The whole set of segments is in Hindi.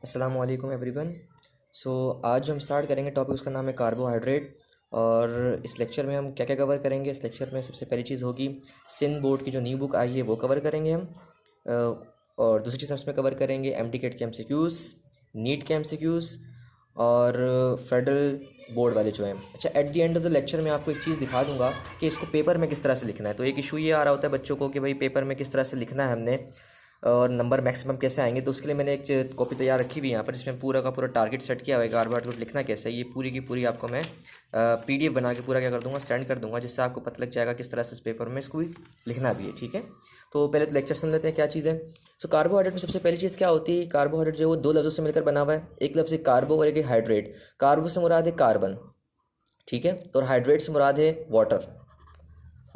अस्सलामु अलैकुम एवरीवन। सो आज जो हम स्टार्ट करेंगे टॉपिक उसका नाम है कार्बोहाइड्रेट। और इस लेक्चर में हम क्या क्या कवर करेंगे। इस लेक्चर में सबसे पहली चीज़ होगी सिन बोर्ड की जो न्यू बुक आई है वो कवर करेंगे हम। और दूसरी चीज़ हम इसमें कवर करेंगे एमटीकेट के एमसीक्यूज़, नीट के एमसीक्यूज़ और फेडरल बोर्ड वाले जो हैं। अच्छा, at the end of the lecture में आपको एक चीज़ दिखा दूंगा कि इसको पेपर में किस तरह से लिखना है। तो एक इशू ये आ रहा होता है बच्चों को कि भाई पेपर में किस तरह से लिखना है हमने और नंबर मैक्सिमम कैसे आएंगे। तो उसके लिए मैंने एक कॉपी तैयार रखी हुई है यहाँ पर, जिसमें पूरा का पूरा टारगेट सेट किया हुआ है कार्बोहाइड्रेट लिखना कैसे है। ये पूरी की पूरी आपको मैं पीडीएफ बना के पूरा क्या कर दूंगा, सेंड कर दूंगा, जिससे आपको पता लग जाएगा किस तरह से इस पेपर में इसको लिखना भी है। ठीक है, तो पहले तो लेक्चर सुन लेते हैं क्या चीज़ है। सो कार्बोहाइड्रेट में सबसे पहली चीज़ क्या होती है, कार्बोहाइड्रेट जो है वो दो लफ्ज़ों से मिलकर बना हुआ है। एक लफ्ज़ है कार्बो और एक है हाइड्रेट। कार्बो से मुराद है कार्बन, ठीक है, और हाइड्रेट से मुराद है वाटर।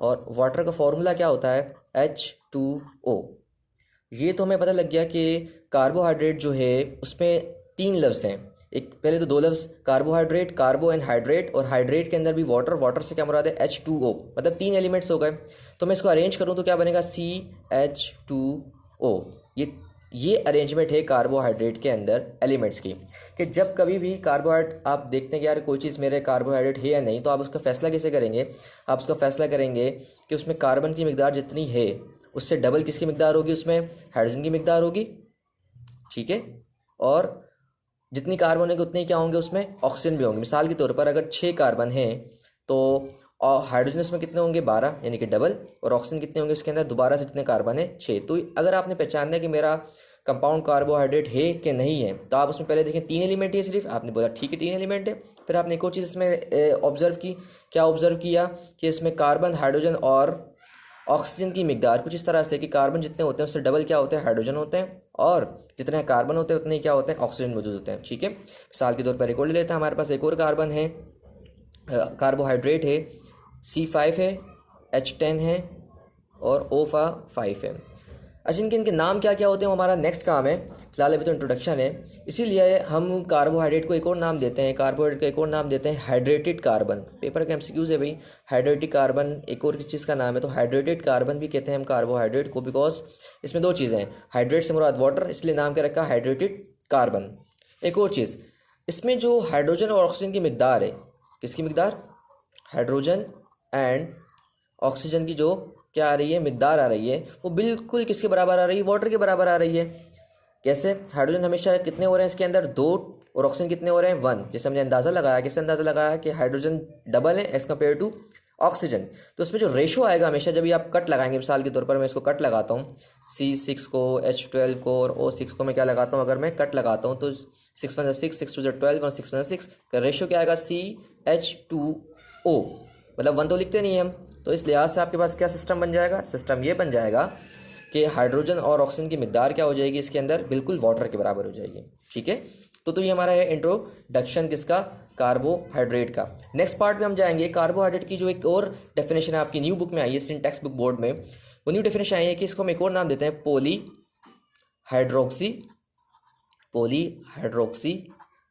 और वाटर का फॉर्मूला क्या होता है, H2O। ये तो हमें पता लग गया कि कार्बोहाइड्रेट जो है उसमें तीन लफ्ज़ हैं। एक पहले तो दो लफ्ज़ कार्बोहाइड्रेट, कार्बो एंड हाइड्रेट, और हाइड्रेट के अंदर भी वाटर। वाटर से क्या मुराद है, H2O, मतलब तीन एलिमेंट्स हो गए। तो मैं इसको अरेंज करूँ तो क्या बनेगा, CH2O। ये अरेंजमेंट है कार्बोहाइड्रेट के अंदर एलिमेंट्स की। कि जब कभी भी कार्बोहाइड्रेट आप देखते हैं कि यार कोई चीज़ मेरे कार्बोहाइड्रेट है या नहीं, तो आप उसका फैसला कैसे करेंगे। आप उसका फैसला करेंगे कि उसमें कार्बन की मिकदार जितनी है उससे डबल किसकी मिकदार होगी, उसमें हाइड्रोजन की मिकदार होगी, ठीक है। और जितनी कार्बन होगी उतने क्या होंगे, उसमें ऑक्सीजन भी होंगे। मिसाल के तौर पर अगर 6 कार्बन हैं तो हाइड्रोजन इसमें कितने होंगे, 12, यानी कि डबल। और ऑक्सीजन कितने होंगे उसके अंदर, दोबारा से जितने कार्बन है 6। तो अगर आपने पहचानना है कि मेरा कंपाउंड कार्बोहाइड्रेट है कि नहीं है, तो आप उसमें पहले देखें 3 एलिमेंट है सिर्फ। आपने बोला ठीक है 3 एलिमेंट है। फिर आपने एक और चीज़ इसमें ऑब्जर्व की। क्या ऑब्जर्व किया कि इसमें कार्बन, हाइड्रोजन और ऑक्सीजन की मिकदार कुछ इस तरह से कि कार्बन जितने होते हैं उससे डबल क्या होते हैं, हाइड्रोजन होते हैं। और जितने कार्बन होते हैं उतने क्या होते हैं, ऑक्सीजन मौजूद होते हैं। ठीक है, मिसाल के तौर पर एक और ले लेते हैं। हमारे पास एक और कार्बन है, कार्बोहाइड्रेट है, C5 है, H10 है और O5 है। अच्छा, इनके नाम क्या क्या होते हैं वो हमारा नेक्स्ट काम है। फिलहाल अभी तो इंट्रोडक्शन है, इसीलिए हम कार्बोहाइड्रेट को एक और नाम देते हैं, कार्बोहाइड्रेट का एक और नाम देते हैं हाइड्रेटेड कार्बन। पेपर का एमसीक्यूज है भाई, हाइड्रेटेड कार्बन एक और किस चीज़ का नाम है, तो हाइड्रेटेड कार्बन भी कहते हैं हम कार्बोहाइड्रेट को, बिकॉज इसमें दो चीज़ें हैं, हाइड्रेट से मुराद वाटर, इसलिए नाम क्या रखा हाइड्रेटेड कार्बन। एक और चीज़, इसमें जो हाइड्रोजन और ऑक्सीजन की मिकदार है, किसकी मिकदार, हाइड्रोजन एंड ऑक्सीजन की जो क्या आ रही है, मिकदार आ रही है, वो बिल्कुल किसके बराबर आ रही है, वाटर के बराबर आ रही है। कैसे, हाइड्रोजन हमेशा कितने हो रहे हैं इसके अंदर, 2, और ऑक्सीजन कितने हो रहे हैं, 1। जैसे हमने अंदाज़ा लगाया, कैसे अंदाज़ा लगाया कि हाइड्रोजन डबल है एज़ कम्पेयर टू ऑक्सीजन। तो उसमें जो रेशो आएगा हमेशा जब भी आप कट लगाएंगे, मिसाल के तौर पर मैं इसको कट लगाता हूँ, C6 को, H12 को और O6 को मैं क्या लगाता हूँ, अगर मैं कट लगाता हूँ तो 6 1 6, 6 2 12 और 6 1 6 का रेशो क्या आएगा, CH2O। मतलब 1 तो लिखते नहीं हैं हम, तो इस लिहाज से आपके पास क्या सिस्टम बन जाएगा, सिस्टम ये बन जाएगा कि हाइड्रोजन और ऑक्सीजन की मिकदार क्या हो जाएगी इसके अंदर, बिल्कुल वाटर के बराबर हो जाएगी। ठीक है, तो ये हमारा है इंट्रोडक्शन किसका, कार्बोहाइड्रेट का। नेक्स्ट पार्ट में हम जाएंगे कार्बोहाइड्रेट की जो एक और डेफिनेशन है आपकी न्यू बुक में आई है, सिंटैक्स बुक बोर्ड में, वो न्यू डेफिनेशन आई है कि इसको हम एक और नाम देते हैं पॉलीहाइड्रोक्सी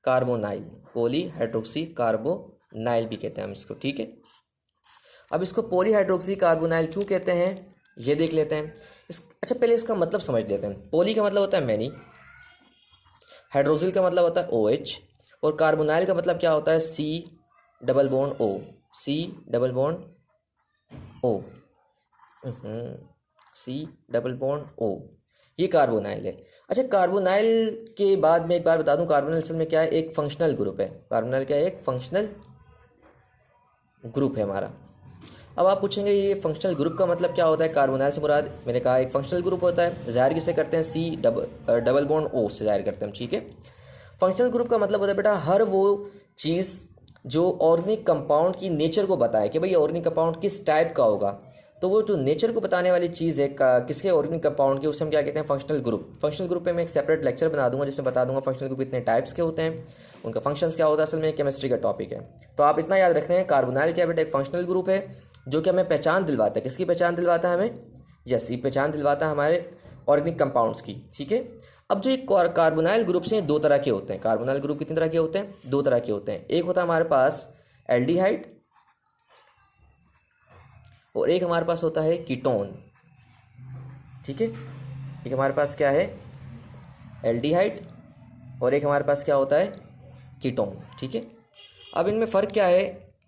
कार्बोनाइल। पॉलीहाइड्रोक्सी कार्बोनाइल भी कहते हैं हम इसको। ठीक है, अब इसको पॉलीहाइड्रोक्सी कार्बोनाइल क्यों कहते हैं ये देख लेते हैं। अच्छा, पहले इसका मतलब समझ लेते हैं। पॉली का मतलब होता है मैनी, हाइड्रोक्सिल का मतलब होता है OH, और कार्बोनाइल का मतलब क्या होता है, C double bond O, C double bond O, C double bond O, ये कार्बोनाइल है। अच्छा, कार्बोनाइल के बाद मैं एक बार बता दूं, कार्बोनाइल असल में क्या है, एक फंक्शनल ग्रुप है। कार्बोनाइल क्या है, एक फंक्शनल ग्रुप है हमारा। अब आप पूछेंगे ये फंक्शनल ग्रुप का मतलब क्या होता है, कार्बोनाइल से मुराद, मैंने कहा एक फंक्शनल ग्रुप होता है। ज़ाहिर किससे करते हैं, C डबल बॉन्ड O से ज़ाहिर करते हैं हम। ठीक है, फंक्शनल ग्रुप का मतलब होता है बेटा हर वो चीज़ जो ऑर्गेनिक कंपाउंड की नेचर को बताए कि भाई ऑर्गेनिक कंपाउंड किस टाइप का होगा। तो वो जो नेचर को बताने वाली चीज़ है किसके, ऑर्गेनिक कंपाउंड की, उसे हम क्या कहते हैं, फंक्शनल ग्रुप। फंक्शनल ग्रुप पे मैं एक सेपरेट लेक्चर बना दूंगा जिसमें बता दूंगा फंक्शनल ग्रुप कितने टाइप्स के होते हैं, उनका फंक्शंस क्या होता है। असल में केमिस्ट्री का टॉपिक है, तो आप इतना याद रखते हैं कार्बोनाइल क्या बेटा, एक फंक्शनल ग्रुप है जो कि हमें पहचान दिलवाता है। किसकी पहचान दिलवाता है हमें, यस, ये पहचान दिलवाता है हमारे ऑर्गेनिक कंपाउंड्स की। ठीक है, अब जो एक कार्बोनाइल ग्रुप से दो तरह के होते हैं। कार्बोनाइल ग्रुप कितनी तरह के होते हैं, दो तरह के होते हैं। एक होता है हमारे पास एल्डिहाइड और एक हमारे पास होता है कीटोन। ठीक है, एक हमारे पास क्या है, एल्डिहाइड और एक हमारे पास क्या होता है, कीटोन। ठीक है, अब इनमें फ़र्क क्या है,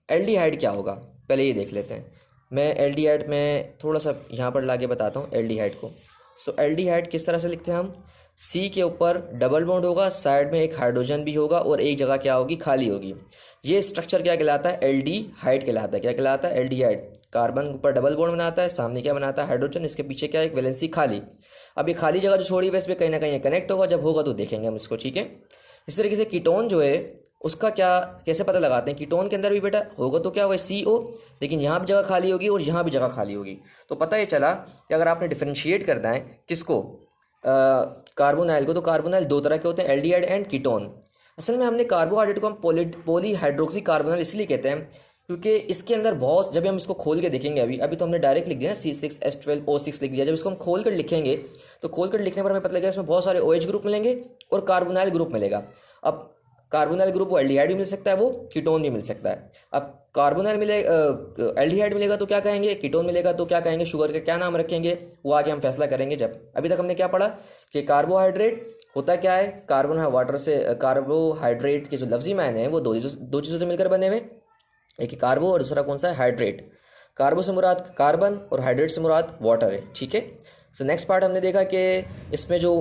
एल्डिहाइड क्या होगा पहले ये देख लेते हैं। मैं एल्डिहाइड में थोड़ा सा यहाँ पर ला के बताता हूँ एल्डिहाइड को। सो एल्डिहाइड किस तरह से लिखते हैं हम, सी के ऊपर डबल बॉन्ड होगा, साइड में एक हाइड्रोजन भी होगा और एक जगह क्या होगी, खाली होगी। ये स्ट्रक्चर क्या कहलाता है, एल्डिहाइड कहलाता है। क्या कहलाता है, एल्डिहाइड। कार्बन के ऊपर डबल बॉन्ड बनाता है, सामने क्या बनाता है, हाइड्रोजन, इसके पीछे क्या है, एक वैलेंसी खाली। अब ये खाली जगह जो छोड़ी है इस पर कहीं ना कहीं कनेक्ट होगा, जब होगा तो देखेंगे हम इसको। ठीक है, इस तरीके से कीटोन जो है उसका क्या कैसे पता लगाते हैं, कीटोन के अंदर भी बेटा होगा तो क्या हुआ, CO, लेकिन यहाँ भी जगह खाली होगी और यहाँ भी जगह खाली होगी। तो पता ये चला कि अगर आपने डिफरेंशिएट करना है किसको, कार्बोनाइल को, तो कार्बोनाइल दो तरह के होते हैं, एल्डिहाइड एंड कीटोन। असल में हमने कार्बोहाइड्रेट को हम पॉली हाइड्रोक्सी कार्बोनाइल इसलिए कहते हैं क्योंकि इसके अंदर बहुत, जब हम इसको खोल के देखेंगे, अभी तो हमने डायरेक्ट लिख दिया ना C6H12O6 लिख दिया, जब इसको हम खोल कर लिखेंगे तो खोल कर लिखने पर हमें पता लगेगा इसमें बहुत सारे OH ग्रुप मिलेंगे और कार्बोनाइल ग्रुप मिलेगा। अब कार्बोनाइल ग्रुप वो एल्डिहाइड भी मिल सकता है, वो कीटोन भी मिल सकता है। अब कार्बोनाइल एल्डिहाइड मिलेगा तो क्या कहेंगे, कीटोन मिलेगा तो क्या कहेंगे, शुगर का क्या नाम रखेंगे, वो आगे हम फैसला करेंगे। जब अभी तक हमने क्या पढ़ा कि कार्बोहाइड्रेट होता क्या है, कार्बन वाटर से, कार्बोहाइड्रेट के जो लफ्जी मायने हैं वो दो चीज़ों से मिलकर बने हुए, एक ही कार्बो और दूसरा कौन सा है, हाइड्रेट। कार्बो से मुराद कार्बन और हाइड्रेट से मुराद वाटर है। ठीक है, सो नेक्स्ट पार्ट हमने देखा कि इसमें जो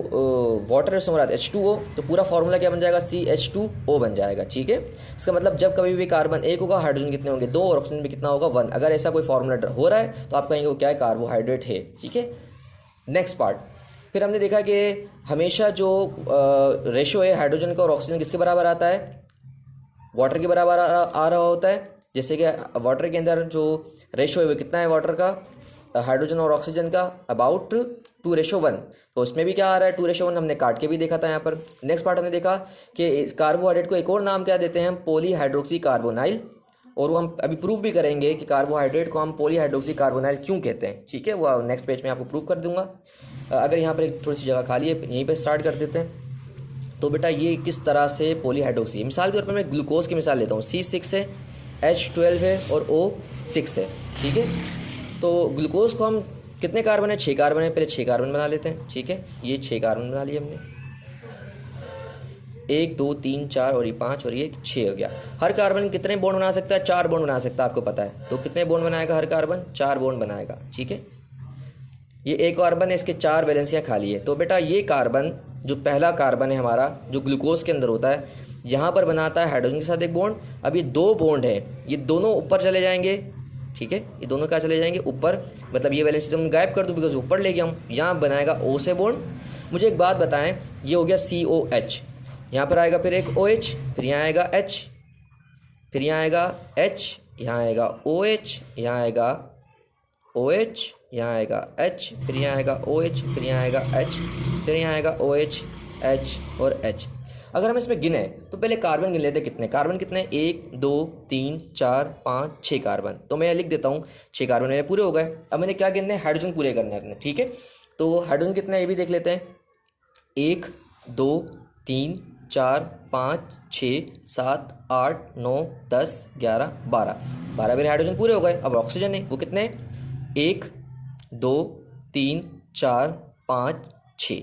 वाटर से मुराद H2O, तो पूरा फार्मूला क्या बन जाएगा, CH2O बन जाएगा। ठीक है, इसका मतलब जब कभी भी कार्बन एक होगा, हाइड्रोजन कितने होंगे, 2, और ऑक्सीजन भी कितना होगा, 1। अगर ऐसा कोई फार्मूला हो रहा है तो आप कहेंगे वो क्या है, कार्बोहाइड्रेट है। ठीक है, नेक्स्ट पार्ट फिर हमने देखा कि हमेशा जो रेशो है हाइड्रोजन का और ऑक्सीजन किसके बराबर आता है, वाटर के बराबर आ रहा होता है। जैसे कि वाटर के अंदर जो रेशो है वो कितना है वाटर का, हाइड्रोजन और ऑक्सीजन का, अबाउट 2:1। तो उसमें भी क्या आ रहा है, 2:1, हमने काट के भी देखा था यहाँ पर। नेक्स्ट पार्ट हमने देखा कि कार्बोहाइड्रेट को एक और नाम क्या देते हैं हम, पॉलीहाइड्रोक्सी कार्बोनाइल। और वो हम अभी प्रूफ भी करेंगे कि कार्बोहाइड्रेट को हम पॉलीहाइड्रोक्सी कार्बोनाइल क्यों कहते हैं। ठीक है, वो नेक्स्ट पेज में आपको प्रूफ कर दूंगा। अगर यहाँ पर एक थोड़ी सी जगह खाली है, यहीं पर स्टार्ट कर देते हैं। तो बेटा ये किस तरह से पॉलीहाइड्रोक्सी, मिसाल के तौर पर मैं ग्लूकोज की मिसाल लेता हूँ, C6 है, H12 है और O6 है। ठीक है, तो ग्लूकोज को हम कितने कार्बन है, 6 कार्बन है, पहले 6 कार्बन बना लेते हैं। ठीक है, ये 6 कार्बन बना लिए हमने, 1 2 3 4 और ये 5 और ये 6 हो गया। हर कार्बन कितने बॉन्ड बना सकता है, 4 बॉन्ड बना सकता है, आपको पता है। तो कितने बॉन्ड बनाएगा हर कार्बन, 4 बॉन्ड बनाएगा। ठीक है, ये एक कार्बन है, इसके 4 वैलेंसियाँ खाली है। तो बेटा ये कार्बन जो पहला कार्बन है हमारा, जो ग्लूकोज के अंदर होता है, यहाँ पर बनाता है हाइड्रोजन के साथ एक बॉन्ड। अब ये 2 बॉन्ड है, ये दोनों ऊपर चले जाएंगे। ठीक है, ये दोनों क्या चले जाएंगे, ऊपर, मतलब ये वैलेंसी तुम गायब कर दूँ बिकॉज ऊपर ले गया हूँ। यहाँ बनाएगा O से बॉन्ड। मुझे एक बात बताएं, ये हो गया COH, यहाँ पर आएगा फिर एक OH, फिर यहाँ आएगा H, फिर यहाँ आएगा H, यहाँ आएगा OH, यहाँ आएगा OH, यहाँ आएगा H, फिर यहाँ आएगा OH, फिर यहाँ आएगा H, फिर यहाँ आएगा OH, H और H। अगर हम इसमें गिने तो पहले कार्बन गिन लेते, कितने कार्बन, कितने, 1 2 3 4 5 6 कार्बन। तो मैं लिख देता हूँ 6 कार्बन मेरे पूरे हो गए। अब मैंने क्या गिनने, हाइड्रोजन पूरे करने हैं अपने। ठीक है, तो हाइड्रोजन कितने ये भी देख लेते हैं, 1 2 3 4 5 6 7 8 9 10 11 12 मेरे हाइड्रोजन पूरे हो गए। अब ऑक्सीजन है वो कितने, 1 2 3 4 5 6,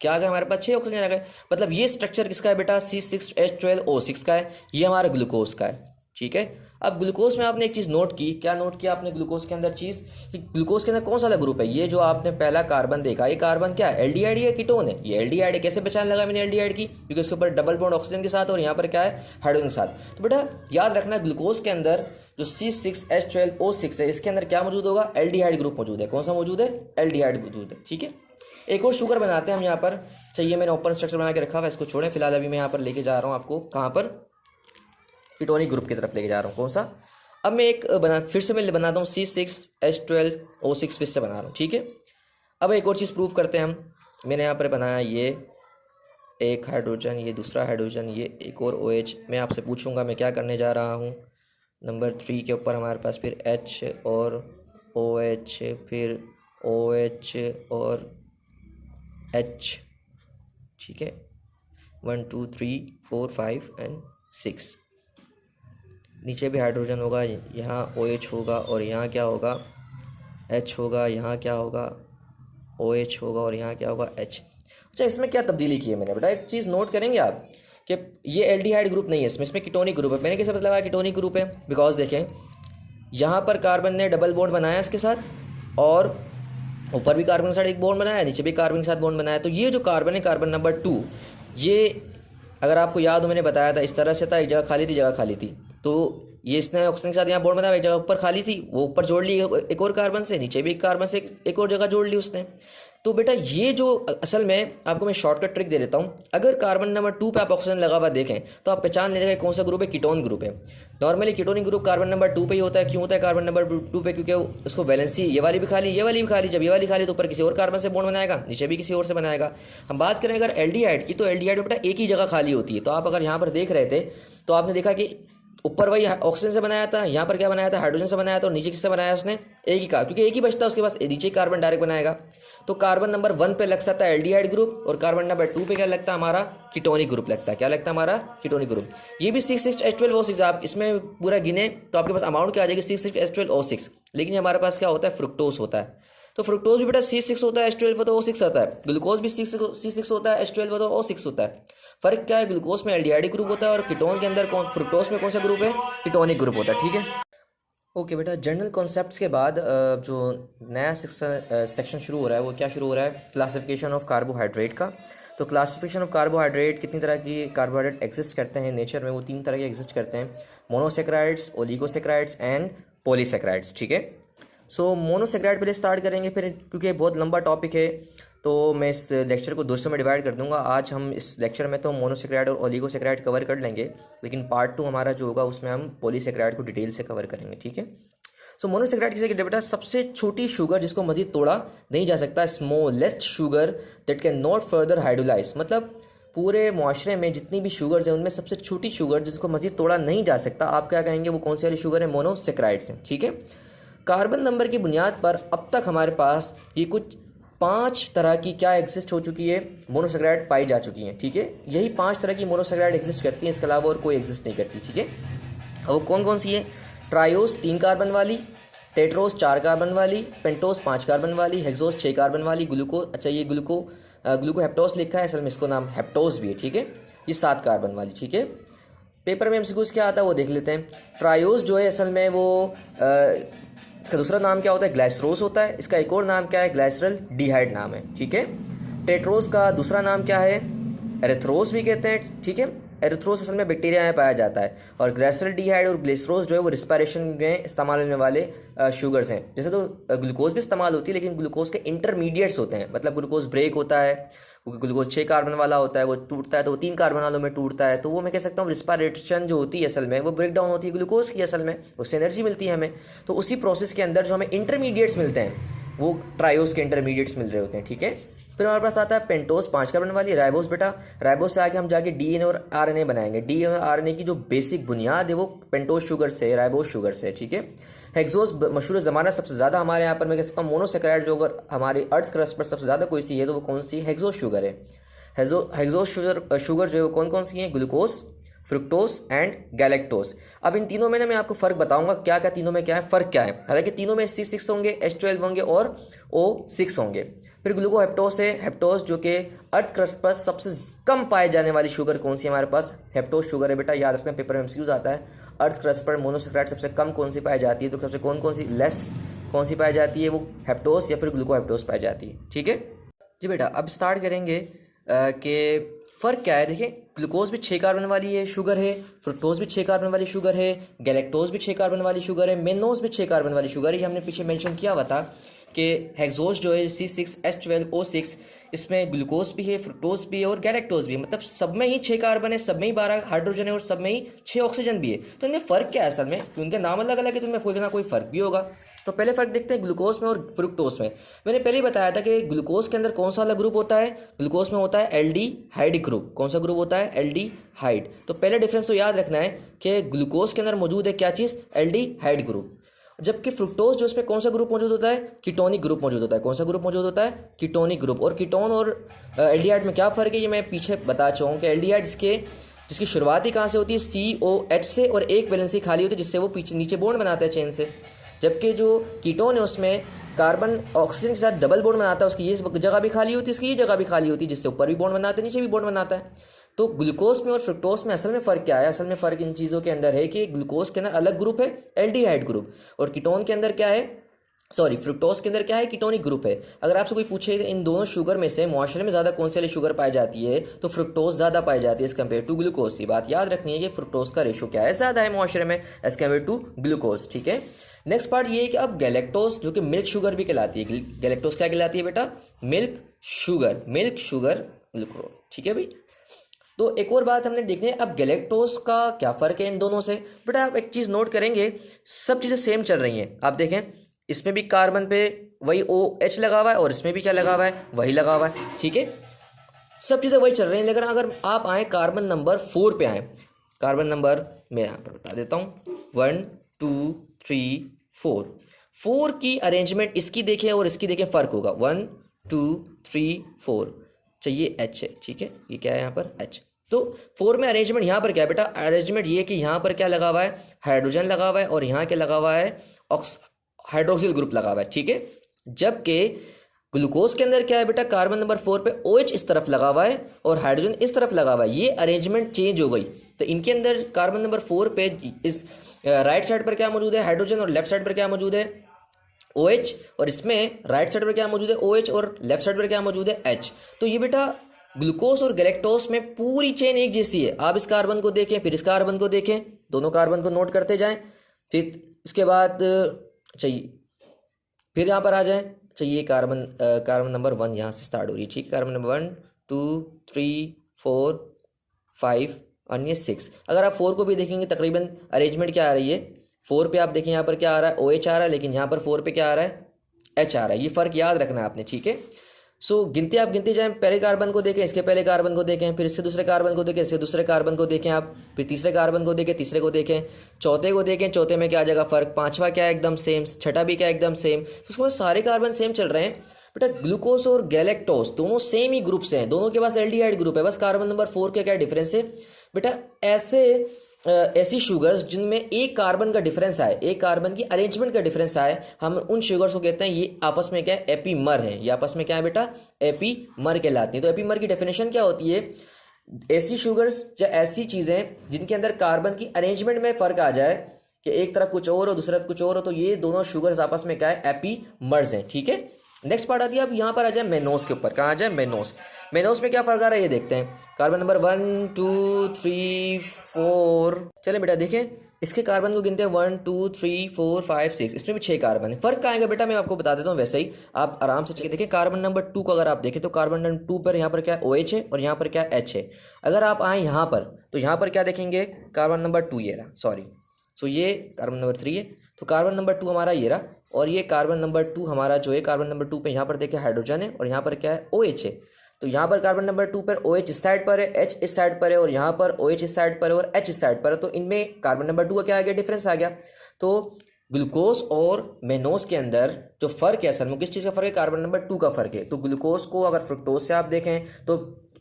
क्या आ गया हमारे पास, 6 ऑक्सीजन आ गए। मतलब ये स्ट्रक्चर किसका है बेटा, C6H12O6 का है, ये हमारा ग्लूकोज का है। ठीक है, अब ग्लूकोज में आपने एक चीज़ नोट की, क्या नोट किया आपने ग्लूकोज के अंदर चीज़, कि ग्लूकोज के अंदर कौन सा वाला ग्रुप है, ये जो आपने पहला कार्बन देखा, ये कार्बन क्या है, एल्डिहाइड है, कीटोन है, ये एल्डिहाइड है। कैसे पहचान लगा मैंने एल्डिहाइड की, क्योंकि उसके ऊपर डबल बॉन्ड ऑक्सीजन के साथ और यहाँ पर क्या है, हाइड्रोजन के साथ। तो बेटा याद रखना, ग्लूकोज के अंदर जो C6H12O6 है, इसके अंदर क्या मौजूद होगा, एल्डिहाइड ग्रुप मौजूद है। कौन सा मौजूद है, एल्डिहाइड मौजूद है। ठीक है, एक और शुगर बनाते हैं हम यहाँ पर। चाहिए मैंने ओपन स्ट्रक्चर बना के रखा हुआ है, इसको छोड़ें फिलहाल। अभी मैं यहाँ पर लेके जा रहा हूँ आपको, कहाँ पर, कीटोनिक ग्रुप की तरफ लेके जा रहा हूँ। कौन सा, अब मैं एक फिर से मैं बनाता हूँ C6H12O6 फिर से बना रहा हूँ। ठीक है, अब एक और चीज़ प्रूव करते हैं हम। मैंने यहाँ पर बनाया ये एक हाइड्रोजन, ये दूसरा हाइड्रोजन, ये एक और OH। मैं आपसे पूछूंगा मैं क्या करने जा रहा हूँ। नंबर 3 के ऊपर हमारे पास फिर H और OH, फिर OH और H। ठीक है, 1 2 3 4 5 एंड 6। नीचे भी हाइड्रोजन होगा, यहाँ OH होगा और यहाँ क्या होगा, H होगा, यहाँ क्या होगा, OH होगा और यहाँ क्या होगा, H। अच्छा, इसमें क्या तब्दीली की है मैंने बेटा, एक चीज़ नोट करेंगे आप कि ये एल्डिहाइड ग्रुप नहीं है, इसमें कीटोनिक ग्रुप है। मैंने कैसे पता लगा कीटोनिक ग्रुप है? बिकॉज देखें यहाँ पर कार्बन ने डबल बॉन्ड बनाया इसके साथ, और ऊपर भी कार्बन के साथ एक बॉन्ड बनाया, नीचे भी कार्बन के साथ बॉन्ड बनाया। तो ये जो कार्बन है, कार्बन नंबर 2, ये अगर आपको याद हो मैंने बताया था इस तरह से था, एक जगह खाली थी, जगह खाली थी, तो ये इसने ऑक्सीजन के साथ यहाँ बॉन्ड बनाया, एक जगह ऊपर खाली थी, वो ऊपर जोड़ ली एक और कार्बन से, नीचे भी एक कार्बन से एक और जगह जोड़ ली उसने। तो बेटा ये जो असल में आपको मैं शॉर्टकट ट्रिक दे देता हूँ, अगर कार्बन नंबर 2 पे आप ऑक्सीजन लगा हुआ देखें तो आप पहचान लीजिएगा कौन सा ग्रुप है, कीटोन ग्रुप है। Normally ketonic group carbon number 2 पे ही होता है। क्यों होता है कार्बन नंबर 2 पे? क्योंकि उसको वैलेंसी ये वाली भी खाली, ये वाली भी खाली, जब ये वाली खाली तो ऊपर किसी और कार्बन से बॉन्ड बनाएगा, नीचे भी किसी और से बनाएगा। हम बात करें अगर एल्डिहाइड की, तो एल्डिहाइड में बेटा एक ही जगह खाली होती है। तो आप अगर यहाँ पर देख रहे थे तो आपने देखा कि ऊपर वही ऑक्सीजन से बनाया था, यहाँ पर क्या बनाया था, हाइड्रोजन से बनाया था, और नीचे किससे बनाया उसने, एक ही कार्बन, क्योंकि एक ही बचता है उसके पास, नीचे कार्बन डायरेक्ट बनाएगा। तो कार्बन नंबर 1 पे लग सकता है एल्डिहाइड ग्रुप, और कार्बन नंबर 2 पे क्या लगता है हमारा, कीटोनिक ग्रुप लगता है। क्या लगता है हमारा, कीटोनिक ग्रुप। ये भी 6,6H12O6, आप इसमें पूरा गिने तो आपके पास अमाउंट क्या आ जाएगी, 6,6H12O6। लेकिन हमारे पास क्या होता है, फ्रुक्टोज होता है। तो फ्रुक्टोज भी बेटा C6 होता है, H12O6 आता है। ग्लूकोज भी C6 होता है, H12O6 होता है। फर्क क्या है, ग्लूकोज में एल्डिहाइड ग्रुप होता है और कीटोन के अंदर फ्रुक्टोज में कौन सा ग्रुप है, कीटोनिक ग्रुप होता है। ठीक है, ओके बेटा। जनरल कॉन्सेप्ट्स के बाद जो नया सेक्शन शुरू हो रहा है वो क्या शुरू हो रहा है, क्लासिफिकेशन ऑफ कार्बोहाइड्रेट का। तो क्लासिफिकेशन ऑफ कार्बोहाइड्रेट, कितनी तरह की कार्बोहाइड्रेट एग्जिस्ट करते हैं नेचर में, वो 3 तरह के एग्जिस्ट करते हैं, मोनोसेक्राइड्स, ओलिगोसेक्राइड्स एंड पॉलीसेक्राइड्स। ठीक है, सो मोनोसेक्राइड पहले स्टार्ट करेंगे, फिर क्योंकि बहुत लंबा टॉपिक है तो मैं इस लेक्चर को 2 हिस्सों में डिवाइड कर दूंगा। आज हम इस लेक्चर में तो मोनोसेक्राइड और ओलिगोसेक्राइड कवर कर लेंगे, लेकिन पार्ट 2 हमारा जो होगा उसमें हम पॉलीसेक्राइड को डिटेल से कवर करेंगे। ठीक है, सो मोनोसेक्राइड किसे कहते हैं बेटा, सबसे छोटी शुगर जिसको मजीद तोड़ा नहीं जा सकता, smallest sugar that can not further hydrolyse. मतलब पूरे मुआशरे में जितनी भी शुगर्स हैं उनमें सबसे छोटी शुगर जिसको मजीद तोड़ा नहीं जा सकता, आप क्या कहेंगे, वो कौन सी वाली शुगर है, मोनोसेक्राइड्स हैं। ठीक है, कार्बन नंबर की बुनियाद पर अब तक हमारे पास ये कुछ 5 तरह की क्या एग्जिस्ट हो चुकी है, मोनोसेक्राइड पाई जा चुकी हैं। ठीक है, यही 5 तरह की मोनोसेक्राइड एग्जिस्ट करती हैं, इसके अलावा और कोई एग्जिस्ट नहीं करती। ठीक है, वो कौन कौन सी है, ट्रायोस 3 कार्बन वाली, टेट्रोस 4 कार्बन वाली, पेंटोस 5 कार्बन वाली, हेक्सोस 6 कार्बन वाली, ग्लूको, अच्छा ये ग्लूकोहेप्टोस लिखा है, असल में इसको नाम हेप्टोस भी है। ठीक है, ये 7 कार्बन वाली। ठीक है, पेपर में एमसीक्यूज क्या आता है वो देख लेते हैं। ट्रायोस जो है असल में वो इसका दूसरा नाम क्या होता है, ग्लाइसरोस होता है। इसका एक और नाम क्या है, ग्लाइसरल डिहाइड नाम है। ठीक है, टेट्रोस का दूसरा नाम क्या है, एरिथ्रोस भी कहते हैं। ठीक है, एरिथ्रोस असल में बैक्टीरिया में पाया जाता है, और ग्लाइसरल डिहाइड और ग्लिसरोस जो है वो रिस्पायरेशन में इस्तेमाल होने वाले शुगर्स हैं। जैसे तो ग्लूकोज भी इस्तेमाल होती है, लेकिन ग्लूकोज के इंटरमीडिएट्स होते हैं, मतलब ग्लूकोज ब्रेक होता है, ग्लूकोज 6 कार्बन वाला होता है, वो टूटता है तो वो 3 कार्बन वालों में टूटता है, तो वो मैं कह सकता हूँ रिस्पायरेशन जो होती है असल में वो ब्रेक डाउन होती है ग्लूकोज की, असल में उससे एनर्जी मिलती है हमें। तो उसी प्रोसेस के अंदर जो हमें इंटरमीडिएट्स मिलते हैं वो ट्रायोस के इंटरमीडिएट्स मिल रहे होते हैं। ठीक है, फिर हमारे पास आता है पेंटोस 5 कार्बन वाली, राइबोस बेटा, राइबोस से आगे हम जाके डीएनए और आरएनए बनाएंगे। डीएनए और आरएनए की जो बेसिक बुनियाद है वो पेंटोस शुगर से, राइबोस शुगर से। ठीक है, हेक्सोस मशहूर ज़माना सबसे ज़्यादा हमारे यहाँ पर मैं कह सकता हूँ मोनोसेक्राइड जो अगर हमारी अर्थ क्रस्ट पर सबसे ज़्यादा कोई सी है तो वो कौन सी, हेक्सोस शुगर है। हेक्सोस शुगर जो है वो कौन कौन सी है, ग्लूकोज, फ्रुक्टोस एंड गैलेक्टोस। अब इन तीनों में ना मैं आपको फ़र्क बताऊंगा क्या क्या तीनों में क्या है, फ़र्क क्या है। हालांकि तीनों में C6 होंगे, H12 होंगे और O6 होंगे। फिर ग्लूकोहेप्टोस है, हेप्टोस जो कि अर्थ क्रस्ट पर सबसे कम पाए जाने वाली शुगर कौन सी है हमारे पास, हेप्टोस शुगर है बेटा, याद रखना पेपर में एमसीक्यूज आता है। अर्थ क्रस्ट पर मोनोसेक्राइड सबसे कम कौन सी पाई जाती है, तो सबसे कौन सी लेस कौन सी पाई जाती है, वो हेप्टोस या फिर ग्लूकोहेप्टोस पाई जाती है। ठीक है जी बेटा, अब स्टार्ट करेंगे कि फ़र्क क्या है। देखिए, ग्लूकोज भी 6 कार्बन वाली है शुगर है, फ्रुक्टोज भी 6 कार्बन वाली शुगर है, गैलेक्टोज भी 6 कार्बन वाली शुगर है, मेनोज भी 6 कार्बन वाली शुगर है। ये हमने पीछे मेंशन किया हुआ था कि हेक्सोस जो है C6H12O6, इसमें ग्लूकोज भी है, फ्रुक्टोज भी है और गैलेक्टोज भी है, मतलब सब में ही 6 कार्बन है, सब में ही 12 हाइड्रोजन है और सब में ही 6 ऑक्सीजन भी है। तो इनमें फ़र्क क्या है असल में, उनके नाम अलग अलग है तो इनमें कोई ना कोई फ़र्क भी होगा। तो पहले फ़र्क देखते हैं ग्लूकोज में और फ्रुक्टोज में। मैंने पहले ही बताया था कि ग्लूकोज के अंदर कौन सा वाला ग्रुप होता है, ग्लूकोज में होता है एल्डिहाइड ग्रुप। कौन सा ग्रुप होता है, एल्डिहाइड। तो पहले डिफरेंस तो याद रखना है कि ग्लूकोज के अंदर मौजूद है क्या चीज़, एल्डिहाइड ग्रुप, जबकि फ्रुक्टोज जो इसमें कौन सा ग्रुप मौजूद होता है, कीटोनिक ग्रुप मौजूद होता है। कौन सा ग्रुप मौजूद होता है, कीटोनिक ग्रुप। और कीटोन और एल्डिहाइड में क्या फ़र्क है ये मैं पीछे बता चुका हूँ कि एल्डिहाइड जिसकी शुरुआत ही कहाँ से होती है, COH से, और एक वैलेंसी खाली होती है जिससे वो पीछे नीचे बॉन्ड बनाता है चेन से, जबकि जो कीटोन है उसमें कार्बन ऑक्सीजन के साथ डबल बॉन्ड बनाता है, उसकी ये जगह भी खाली होती है, इसकी ये जगह भी खाली होती है, जिससे ऊपर भी बॉन्ड बनाता है, नीचे भी बॉन्ड बनाता है। तो ग्लूकोज में और फ्रुक्टोज में असल में फ़र्क क्या है? असल में फ़र्क इन चीज़ों के अंदर है कि ग्लूकोज के अंदर अलग ग्रुप है एल्डिहाइड ग्रुप, और कीटोन के अंदर क्या है, सॉरी फ्रुक्टोज के अंदर क्या है, कीटोनिक ग्रुप है। अगर आपसे कोई पूछे इन दोनों शुगर में से मुआशरे में ज़्यादा कौन से वाली शुगर पाई जाती है, तो फ्रुक्टोज ज़्यादा पाई जाती है एज़ कम्पेयर टू ग्लूकोज। की बात याद रखनी है कि फ्रुक्टोज का रेशो क्या है, ज़्यादा है मुआशरे में एज़ कम्पेयर टू ग्लूकोज। ठीक है, नेक्स्ट पार्ट ये है कि अब गैलेक्टोज जो कि मिल्क शुगर भी कहलाती है, गैलेक्टोज क्या कहलाती है बेटा? Milk sugar glucose. ठीक है भाई, तो एक और बात हमने देखनी है, अब गैलेक्टोज का क्या फ़र्क है इन दोनों से। बेटा आप एक चीज़ नोट करेंगे, सब चीज़ें सेम चल रही हैं। आप देखें इसमें भी कार्बन पे वही OH लगा हुआ है और इसमें भी क्या लगा हुआ है, वही लगा हुआ है। ठीक है, सब चीज़ें वही चल रही हैं, लेकिन अगर आप आए कार्बन नंबर 4 पे आए, कार्बन नंबर मैं यहाँ पर बता देता हूँ, 1 2 3 4, 4 की अरेंजमेंट इसकी देखें और इसकी देखें, फ़र्क होगा। 1 2 3 4, चाहिए H है। ठीक है, ये क्या है यहाँ पर H। तो 4 में अरेंजमेंट यहाँ पर क्या है बेटा? अरेंजमेंट ये कि यहाँ पर क्या लगा हुआ है, हाइड्रोजन लगा हुआ है, और यहाँ क्या लगा हुआ है, हाइड्रोक्सिल ग्रुप लगा हुआ है। ठीक है, जबकि ग्लूकोज के अंदर क्या है बेटा? कार्बन नंबर 4 पे OH इस तरफ लगा हुआ है और हाइड्रोजन इस तरफ लगा हुआ है, ये अरेंजमेंट चेंज हो गई। तो इनके अंदर कार्बन नंबर 4 पे इस राइट साइड पर क्या मौजूद है, हाइड्रोजन, और लेफ्ट साइड पर क्या मौजूद है, OH, और इसमें राइट साइड पर क्या मौजूद है, OH, और लेफ्ट साइड पर क्या मौजूद है, H। तो ये बेटा ग्लूकोज और गैलेक्टोज में पूरी चेन एक जैसी है। आप इस कार्बन को देखें, फिर इस कार्बन को देखें, दोनों कार्बन को नोट करते जाएं, फिर इसके बाद चाहिए फिर यहाँ पर आ जाएं, चाहिए कार्बन नंबर 1 यहाँ से स्टार्ट हो रही है। ठीक है, कार्बन नंबर 1 2 3 4 5 और ये 6। अगर आप 4 को भी देखेंगे तकरीबन अरेंजमेंट क्या आ रही है, 4 पे आप देखें यहाँ पर क्या आ रहा है, OH आ रहा है, लेकिन यहाँ पर 4 पे क्या आ रहा है, H आ रहा है। ये फ़र्क याद रखना है आपने। ठीक है, सो आप गिनते जाएं, पहले कार्बन को देखें, इसके पहले कार्बन को देखें, फिर इससे दूसरे कार्बन को देखें, इससे दूसरे कार्बन को देखें आप, फिर तीसरे कार्बन को देखें, तीसरे को देखें, चौथे को देखें, चौथे में क्या आ जाएगा फ़र्क, पांचवा क्या है, एकदम सेम, छठा भी क्या है, एकदम सेम। तो उसके बाद सारे कार्बन सेम चल रहे हैं। बेटा ग्लूकोज और गैलेक्टोज दोनों सेम ही ग्रुप से हैं, दोनों के पास एल्डिहाइड ग्रुप है, बस कार्बन नंबर 4 का क्या डिफरेंस है बेटा। ऐसी शुगर्स जिनमें एक कार्बन का डिफरेंस आए, एक कार्बन की अरेंजमेंट का डिफरेंस आए, हम उन शुगर्स को कहते हैं ये आपस में क्या है, एपीमर है। ये आपस में क्या है बेटा, एपीमर कहलाती है। तो एपीमर की डेफिनेशन क्या होती है, ऐसी शुगर्स या ऐसी चीज़ें जिनके अंदर कार्बन की अरेंजमेंट में फ़र्क आ जाए कि एक तरफ कुछ और हो दूसरी तरफ कुछ और हो, तो ये दोनों शुगर्स आपस में क्या है, एपीमर्स हैं। ठीक है, नेक्स्ट पार्ट आती है, अब यहाँ पर आ जाए मेनोस के ऊपर। कहाँ आ जाए, मेनोस में क्या फ़र्क आ रहा है ये देखते हैं। कार्बन नंबर 1 2 3 4, चले बेटा देखें, इसके कार्बन को गिनते हैं 1 2 3 4 5 6, इसमें भी 6 कार्बन है। फ़र्क कहाँ आएगा बेटा, मैं आपको बता देता हूँ, वैसे ही आप आराम से चलिए देखें। कार्बन नंबर 2 को अगर आप देखें तो कार्बन नंबर 2 पर यहाँ पर क्या है, OH है, और यहाँ पर क्या है, H है। अगर आप आएँ यहाँ पर तो यहाँ पर क्या देखेंगे, कार्बन नंबर 2 ये रहा, सॉरी, सो ये कार्बन नंबर 3 है, तो कार्बन नंबर 2 हमारा ये रहा, और ये कार्बन नंबर 2 हमारा जो है, कार्बन नंबर 2 पे यहाँ पर देखिए हाइड्रोजन है, और यहाँ पर क्या है, OH है। तो यहाँ पर कार्बन नंबर 2 पर OH इस साइड पर है, H इस साइड पर है, और यहाँ पर OH इस साइड पर है और H इस साइड पर है। तो इनमें कार्बन नंबर 2 का क्या आ गया, डिफरेंस आ गया। तो ग्लूकोज और मेनोस के अंदर जो फ़र्क है, असल में किस चीज़ का फ़र्क है, कार्बन नंबर 2 का फ़र्क है। तो ग्लूकोज को अगर फ्रुक्टोज से आप देखें तो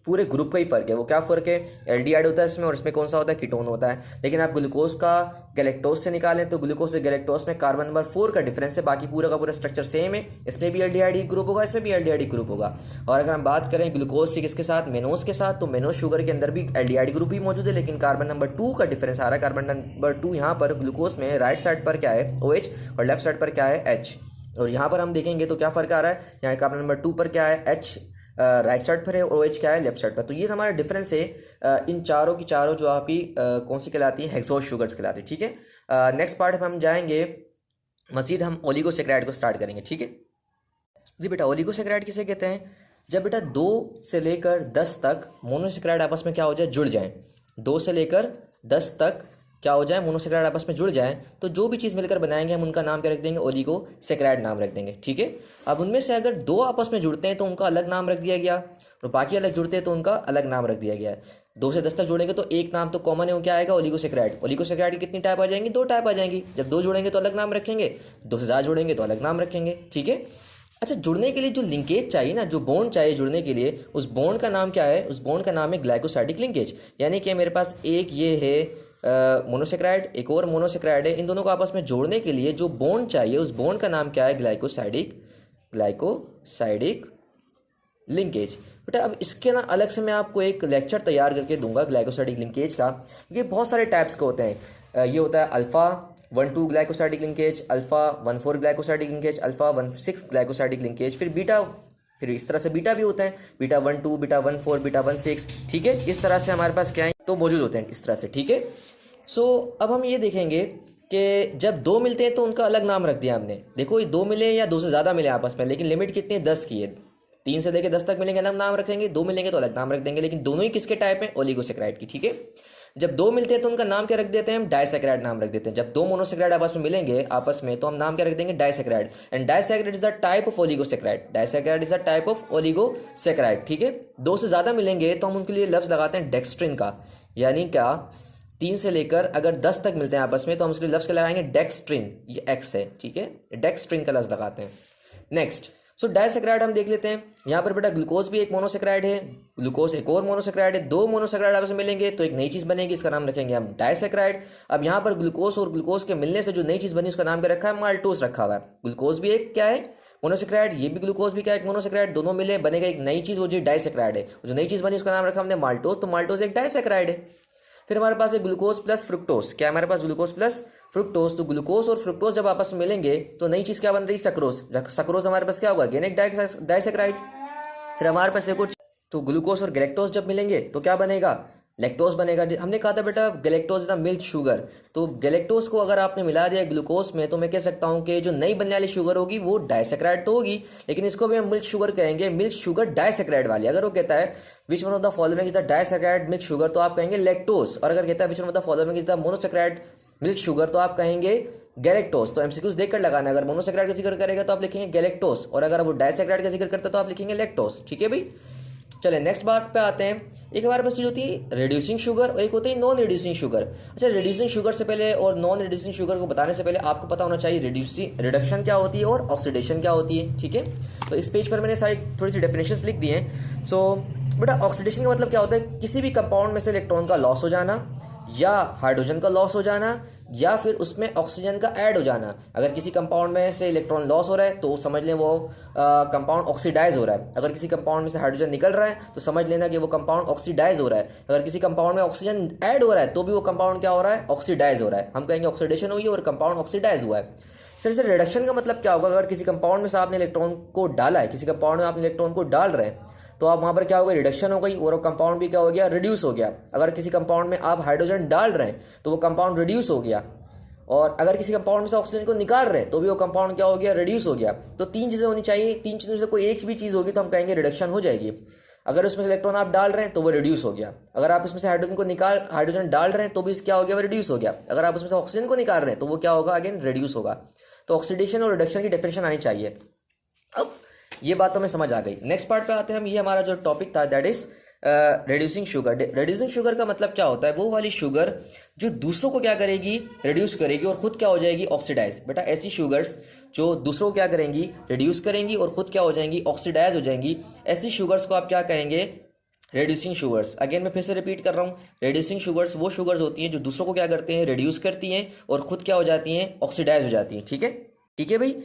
पूरे ग्रुप का ही फ़र्क है। वो क्या फ़र्क है, एल्डिहाइड होता है इसमें, और इसमें कौन सा होता है, कीटोन होता है। लेकिन आप ग्लूकोज का गैलेक्टोज से निकालें तो ग्लूकोज से गैलेक्टोज में कार्बन नंबर 4 का डिफरेंस है, बाकी पूरा का पूरा स्ट्रक्चर सेम है। इसमें भी एल्डिहाइड ग्रुप होगा, इसमें भी एल्डिहाइड ग्रुप होगा। और अगर हम बात करें ग्लूकोज की किसके साथ, मेनोस के साथ, तो मेनोस शुगर के अंदर भी एल्डिहाइड ग्रुप ही मौजूद है, लेकिन कार्बन नंबर 2 का डिफरेंस आ रहा है। कार्बन नंबर 2 यहाँ पर ग्लूकोज में राइट साइड पर क्या है, OH, और लेफ्ट साइड पर क्या है, H। और यहाँ पर हम देखेंगे तो क्या फ़र्क आ रहा है, यहाँ कार्बन नंबर 2 पर क्या है, H राइट साइड पर है, और OH क्या है, लेफ्ट साइड पर। तो ये हमारा डिफरेंस है इन चारों की चारों जो आपकी कौन सी कहलाती है, हेक्सोज शुगर्स कहलाती है। ठीक है, नेक्स्ट पार्ट में हम जाएंगे, मज़ीद हम ओलिगोसैकेराइड को स्टार्ट करेंगे। ठीक है जी बेटा, ओलिगोसैकेराइड किसे कहते हैं, जब बेटा 2 से लेकर 10 तक मोनोसैकेराइड आपस में क्या हो जाए, जुड़ जाएं। 2 से लेकर 10 तक क्या हो जाए, मोनोसैकेराइड आपस में जुड़ जाएं, तो जो भी चीज़ मिलकर बनाएंगे हम उनका नाम क्या रख देंगे, ओलिगोसैकेराइड नाम रख देंगे। ठीक है, अब उनमें से अगर 2 आपस में जुड़ते हैं तो उनका अलग नाम रख दिया गया, और बाकी अलग जुड़ते हैं तो उनका अलग नाम रख दिया गया। 2 से 10 तक जुड़ेंगे तो एक नाम तो कॉमन है, वो क्या आएगा, ओलिगोसैकेराइड। ओलिगोसैकेराइड की कितनी टाइप आ जाएंगी, 2 टाइप आ जाएंगी। जब 2 जुड़ेंगे तो अलग नाम रखेंगे, 2 से ज़्यादा जुड़ेंगे तो अलग नाम रखेंगे। ठीक है, अच्छा, जुड़ने के लिए जो लिंकेज चाहिए ना, जो बॉन्ड चाहिए जुड़ने के लिए, उस बॉन्ड का नाम क्या है, उस बॉन्ड का नाम है ग्लाइकोसाइडिक लिंकेज। यानी कि मेरे पास एक ये है, मोनोसेक्राइड, एक और मोनोसेक्राइड है। इन दोनों को आपस में जोड़ने के लिए जो बॉन्ड चाहिए उस बॉन्ड का नाम क्या है? Glycosidic linkage. बेटा अब इसके ना अलग से मैं आपको एक लेक्चर तैयार करके दूंगा ग्लाइकोसाइडिक लिंकेज का। ये बहुत सारे टाइप्स के होते हैं। ये होता है alpha 1,2 glycosidic linkage, alpha 1,4 glycosidic linkage, alpha 1,6 glycosidic linkage, फिर बीटा, फिर इस तरह से बीटा भी होता है, बीटा 1,2, बीटा 1,4, बीटा 1,6। ठीक है, इस तरह से हमारे पास क्या है तो मौजूद होते हैं इस तरह से। ठीक है, सो अब हम ये देखेंगे कि जब दो मिलते हैं तो उनका अलग नाम रख दिया हमने। देखो ये दो मिले या दो से ज़्यादा मिले आपस में, लेकिन लिमिट कितनी है? 10 की है। 3 से लेकर 10 तक मिलेंगे अलग नाम रखेंगे, दो मिलेंगे तो अलग नाम रख देंगे, लेकिन दोनों ही किसके टाइप हैं? ओलिगोसेक्राइड की। ठीक है, जब दो मिलते हैं तो उनका नाम क्या रख देते हैं? हम डाइसेक्राइड नाम रख देते हैं। जब दो मोनोसेक्राइड आपस में मिलेंगे आपस में तो हम नाम क्या रख देंगे? Disaccharide. And disaccharide is the type of oligosaccharide. Disaccharide is the type of oligosaccharide. ठीक है, दो से ज़्यादा मिलेंगे तो हम उनके लिए लफ्ज़ लगाते हैं डेक्स्ट्रिन का। यानी क्या 3 से लेकर अगर 10 तक मिलते हैं आपस में तो हम उसके लिए लफ्ज़ क्या लगाएंगे? डेक्स्ट्रिन। ये एक्स है। ठीक है, डेक्स्ट्रिन का लफ्ज़ लगाते हैं। नेक्स्ट, सो डाइसेक्राइड हम देख लेते हैं। यहाँ पर बेटा ग्लूकोज भी एक मोनोसेक्राइड है, ग्लूकोज एक और मोनोसेक्राइड है। दो मोनोसेक्राइड आपस में मिलेंगे तो एक नई चीज़ बनेगी, इसका नाम रखेंगे हम डाइसेक्राइड। अब यहाँ पर ग्लूकोज और ग्लूकोज के मिलने से जो नई चीज़ बनी उसका नाम क्या रखा है? माल्टोस रखा हुआ है। ग्लूकोज भी एक क्या है? मोनोसेक्राइड। ये भी ग्लूकोज भी क्या है? एक मोनोसेक्राइड। दोनों मिले बनेगा एक नई चीज़, वो जो डाइसेक्राइड है। जो नई चीज़ बनी उसका नाम रखा हमने माल्टोस, तो माल्टोस एक डाइसेक्राइड है। फिर हमारे पास है ग्लूकोज प्लस फ्रुक्टोज। क्या है हमारे पास? Glucose plus fructose. तो ग्लूकोज और फ्रुक्टोज जब आपस में मिलेंगे तो नई चीज़ क्या बन रही? सक्रोज। सक्रोज हमारे पास क्या होगा? अगेन एक डाइसेक्राइड। फिर हमारे पास है कुछ, तो ग्लूकोज और गैलेक्टोज जब मिलेंगे तो क्या बनेगा? लैक्टोज बनेगा। हमने कहा था बेटा galactose is the milk sugar, तो गैलेक्टोज को अगर आपने मिला दिया ग्लूकोज में तो मैं कह सकता हूँ कि जो नई बनने वाली शुगर होगी वो डाइसेक्राइड तो होगी, लेकिन इसको भी हम मिल्क शुगर कहेंगे, मिल्क शुगर डाइसेक्राइड वाली। अगर वो कहता है which one of the following is the disaccharide milk sugar तो आप कहेंगे लैक्टोज, और अगर कहता है which one of the following is the monosaccharide milk sugar तो आप कहेंगे गैलेक्टोज। तो एमसीक्यूज देखकर लगाना, अगर मोनोसेक्राइड का जिक्र करेगा तो आप लिखेंगे गैलेक्टोज, और अगर वो डाइसेक्राइड का जिक्र करता है तो आप लिखेंगे लैक्टोज। ठीक है भाई, चले नेक्स्ट बात पे आते हैं। एक हमारे पास होती है रिड्यूसिंग शुगर और एक होती है नॉन रिड्यूसिंग शुगर। अच्छा, रिड्यूसिंग शुगर से पहले और नॉन रिड्यूसिंग शुगर को बताने से पहले आपको पता होना चाहिए रिडक्शन क्या होती है और ऑक्सीडेशन क्या होती है। ठीक है, तो इस पेज पर मैंने सारी थोड़ी सी डेफिनेशंस लिख दी हैं। सो बेटा ऑक्सीडेशन का मतलब क्या होता है? किसी भी कंपाउंड में से इलेक्ट्रॉन का लॉस हो जाना, या हाइड्रोजन का लॉस हो जाना, या फिर उसमें ऑक्सीजन का ऐड हो जाना। अगर किसी कंपाउंड में से इलेक्ट्रॉन लॉस हो रहा है तो समझ लें वो कंपाउंड ऑक्सीडाइज हो रहा है। अगर किसी कंपाउंड में से हाइड्रोजन निकल रहा है तो समझ लेना कि वो कंपाउंड ऑक्सीडाइज हो रहा है। अगर किसी कंपाउंड में ऑक्सीजन ऐड हो रहा है तो भी वो कंपाउंड क्या हो रहा है? ऑक्सीडाइज हो रहा है। हम कहेंगे ऑक्सीडेशन हुई है और कंपाउंड ऑक्सीडाइज हुआ है। सर रिडक्शन का मतलब क्या होगा? अगर किसी कंपाउंड में से आपने इलेक्ट्रॉन को डाला है, किसी कंपाउंड में आपने इलेक्ट्रॉन को डाल रहे हैं तो आप वहाँ पर क्या हो गया? रिडक्शन हो गई, और वो कंपाउंड भी क्या हो गया? रिड्यूस हो गया। अगर किसी कंपाउंड में आप हाइड्रोजन डाल रहे हैं तो वो कंपाउंड रिड्यूस हो गया, और अगर किसी कंपाउंड में से ऑक्सीजन को निकाल रहे हैं तो भी वो कंपाउंड क्या हो गया? रिड्यूस हो गया। तो तीन चीज़ें होनी चाहिए, तीन चीज़ों से कोई एक भी चीज़ होगी तो हम कहेंगे रिडक्शन हो जाएगी। अगर उसमें से इलेक्ट्रॉन आप डाल रहे हैं तो वो रिड्यूस हो गया, अगर आप इसमें से हाइड्रोजन डाल रहे हैं तो भी क्या हो गया? वो रिड्यूस हो गया, अगर आप उसमें से ऑक्सीजन को निकाल रहे हैं तो वो क्या होगा? अगेन रिड्यूस होगा। तो ऑक्सीडेशन और रिडक्शन की डेफिनेशन आनी चाहिए। अब ये बात तो हमें समझ आ गई। नेक्स्ट पार्ट पे आते हैं हम। ये हमारा जो टॉपिक था that is reducing sugar. Reducing sugar का मतलब क्या होता है? वो वाली शुगर जो दूसरों को क्या करेगी? रिड्यूस करेगी और खुद क्या हो जाएगी? ऑक्सीडाइज। बेटा ऐसी शुगर्स जो दूसरों को क्या करेंगी? रिड्यूस करेंगी और खुद क्या हो जाएंगी? ऑक्सीडाइज हो जाएंगी। ऐसी शुगर्स को आप क्या कहेंगे? Reducing sugars. अगेन मैं फिर से रिपीट कर रहा हूँ, रिड्यूसिंग शुगर्स वो शुगर्स होती हैं जो दूसरों को क्या करते हैं? रिड्यूस करती हैं और खुद क्या हो जाती हैं? ऑक्सीडाइज हो जाती हैं। ठीक है, ठीक है भाई।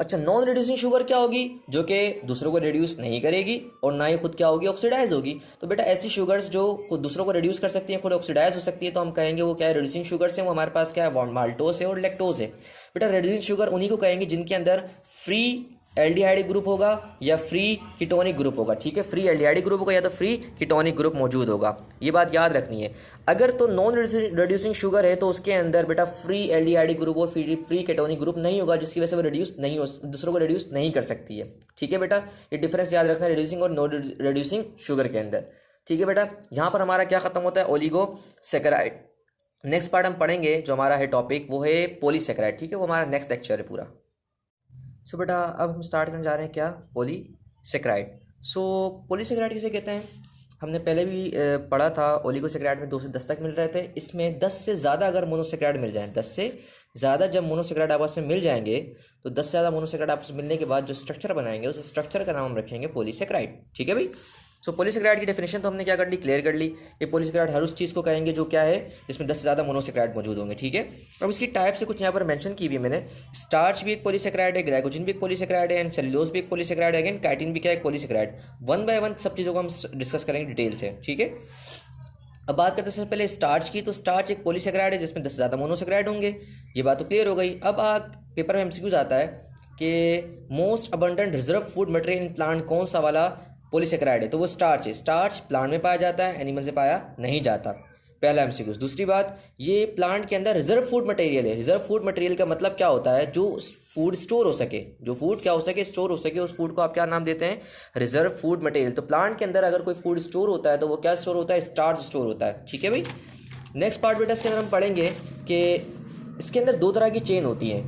अच्छा, नॉन रिड्यूसिंग शुगर क्या होगी? जो कि दूसरों को रिड्यूस नहीं करेगी और ना ही खुद क्या होगी? ऑक्सीडाइज होगी। तो बेटा ऐसी शुगर्स जो खुद दूसरों को रिड्यूस कर सकती हैं, खुद ऑक्सीडाइज हो सकती है, तो हम कहेंगे वो क्या है? रिड्यूसिंग शुगर्स हैं। वो हमारे पास क्या है? माल्टोस है और लैक्टोज है। बेटा रिड्यूसिंग शुगर उन्हीं को कहेंगे जिनके अंदर फ्री एल्डिहाइडिक ग्रुप होगा या फ्री कीटोनिक ग्रुप होगा। ठीक है, फ्री एल्डिहाइडिक ग्रुप होगा या तो फ्री कीटोनिक ग्रुप मौजूद होगा। ये बात याद रखनी है। अगर तो नॉन रिड्यूसिंग शुगर है तो उसके अंदर बेटा फ्री एल्डिहाइडिक ग्रुप और फ्री कीटोनिक ग्रुप नहीं होगा, जिसकी वजह से वो रिड्यूस नहीं हो, दूसरों को रिड्यूस नहीं कर सकती है। ठीक है बेटा, ये डिफरेंस याद रखना है रिड्यूसिंग और नॉन रिड्यूसिंग शुगर के अंदर। ठीक है बेटा, यहाँ पर हमारा क्या खत्म होता है? ओलिगोसेकेराइड। नेक्स्ट पार्ट हम पढ़ेंगे जो हमारा है टॉपिक वो है पॉलीसेकेराइड। ठीक है, वो हमारा नेक्स्ट लेक्चर है पूरा। सो बेटा अब हम स्टार्ट करने जा रहे हैं क्या? पॉलीसेकेराइड। सो पॉलीसेकेराइड किसे कहते हैं? हमने पहले भी पढ़ा था, ओलिगोसेकेराइड में 2 से 10 तक मिल रहे थे। इसमें 10 से ज़्यादा अगर मोनोसेकेराइड मिल जाएं, 10 से ज़्यादा जब मोनोसेकेराइड आपस में मिल जाएंगे तो 10 से ज़्यादा मोनोसेकेराइड आपस में मिलने के बाद जो स्ट्रक्चर बनाएंगे उस स्ट्रक्चर का नाम हम रखेंगे पॉलीसेकेराइड। ठीक है भाई, सो पॉलीसेकेराइड की डेफिनेशन तो हमने क्या कर ली, क्लियर कर ली। ये पॉलीसेकेराइड हर उस चीज़ को कहेंगे जो क्या है, जिसमें 10 से ज़्यादा मोनोसेकेराइड मौजूद होंगे, ठीक है। अब इसकी टाइप से कुछ यहाँ पर मेंशन की हुई है मैंने। स्टार्च भी एक पॉलीसेकेराइड है, ग्लाइकोजन भी एक पॉलीसेकेराइड है, एंड सेलुलोज भी एक पॉलीसेकेराइड है, अगेन काइटिन भी क्या है, पॉलीसेकेराइड। वन बाय वन सब चीज़ों को हम डिस्कस करेंगे डिटेल से, ठीक है। अब बात करते हैं सबसे पहले स्टार्च की। तो स्टार्च एक पॉलीसेकेराइड है जिसमें 10 से ज़्यादा मोनोसेकेराइड होंगे, ये बात तो क्लियर हो गई। अब पेपर में एमसीक्यूज आता है कि most abundant reserve food material in plant कौन सा वाला पॉलीसेकेराइड है, तो वो स्टार्च है। स्टार्च प्लांट में पाया जाता है, एनिमल से पाया नहीं जाता, पहला एमसीक्यूज। दूसरी बात, ये प्लांट के अंदर रिजर्व फूड मटेरियल है। रिजर्व फूड मटेरियल का मतलब क्या होता है, जो फूड स्टोर हो सके, जो फूड क्या हो सके, स्टोर हो सके, उस फूड को आप क्या नाम देते हैं, रिजर्व फूड मटेरियल। तो प्लांट के अंदर अगर कोई फूड स्टोर होता है तो वो क्या स्टोर होता है, स्टार्च स्टोर होता है, ठीक है भाई। नेक्स्ट पार्ट बेटा इसके अंदर हम पढ़ेंगे कि इसके अंदर दो तरह की चेन होती है